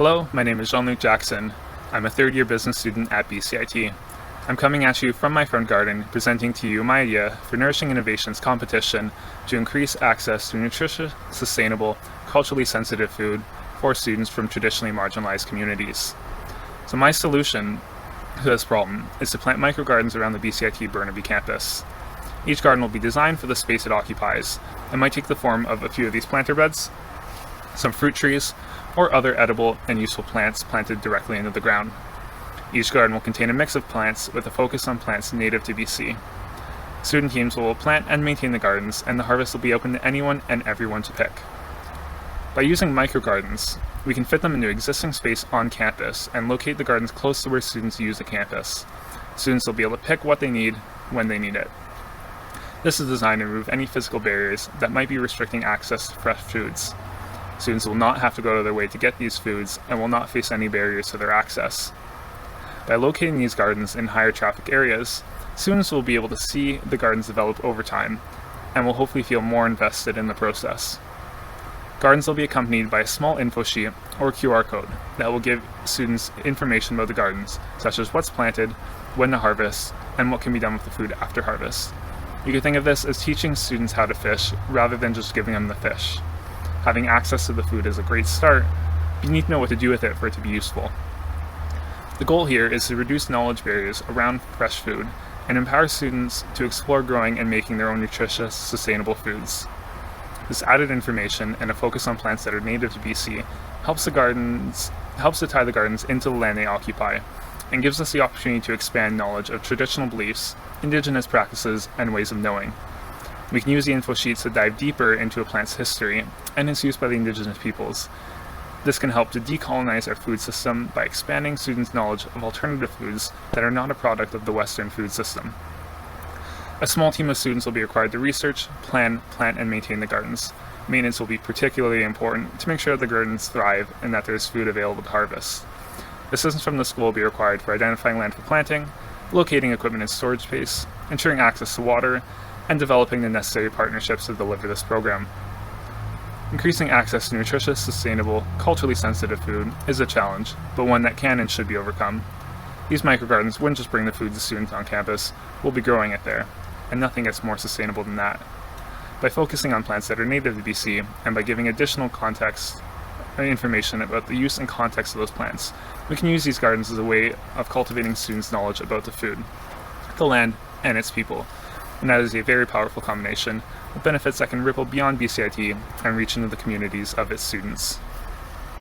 Hello, my name is Jean-Luc Jackson. I'm a third-year business student at BCIT. I'm coming at you from my front garden, presenting to you my idea for Nourishing Innovation's competition to increase access to nutritious, sustainable, culturally sensitive food for students from traditionally marginalized communities. So my solution to this problem is to plant microgardens around the BCIT Burnaby campus. Each garden will be designed for the space it occupies and might take the form of a few of these planter beds, some fruit trees, or other edible and useful plants planted directly into the ground. Each garden will contain a mix of plants with a focus on plants native to BC. Student teams will plant and maintain the gardens, and the harvest will be open to anyone and everyone to pick. By using microgardens, we can fit them into existing space on campus and locate the gardens close to where students use the campus. Students will be able to pick what they need when they need it. This is designed to remove any physical barriers that might be restricting access to fresh foods. Students will not have to go out of their way to get these foods and will not face any barriers to their access. By locating these gardens in higher traffic areas, students will be able to see the gardens develop over time and will hopefully feel more invested in the process. Gardens will be accompanied by a small info sheet or QR code that will give students information about the gardens, such as what's planted, when to harvest, and what can be done with the food after harvest. You can think of this as teaching students how to fish rather than just giving them the fish. Having access to the food is a great start, but you need to know what to do with it for it to be useful. The goal here is to reduce knowledge barriers around fresh food and empower students to explore growing and making their own nutritious, sustainable foods. This added information and a focus on plants that are native to BC helps to tie the gardens into the land they occupy and gives us the opportunity to expand knowledge of traditional beliefs, Indigenous practices, and ways of knowing. We can use the info sheets to dive deeper into a plant's history and its use by the Indigenous peoples. This can help to decolonize our food system by expanding students' knowledge of alternative foods that are not a product of the Western food system. A small team of students will be required to research, plan, plant, and maintain the gardens. Maintenance will be particularly important to make sure that the gardens thrive and that there is food available to harvest. Assistance from the school will be required for identifying land for planting, locating equipment and storage space, ensuring access to water, and developing the necessary partnerships to deliver this program. Increasing access to nutritious, sustainable, culturally sensitive food is a challenge, but one that can and should be overcome. These microgardens wouldn't just bring the food to students on campus, we'll be growing it there, and nothing gets more sustainable than that. By focusing on plants that are native to BC, and by giving additional context and information about the use and context of those plants, we can use these gardens as a way of cultivating students' knowledge about the food, the land, and its people. And that is a very powerful combination with benefits that can ripple beyond BCIT and reach into the communities of its students.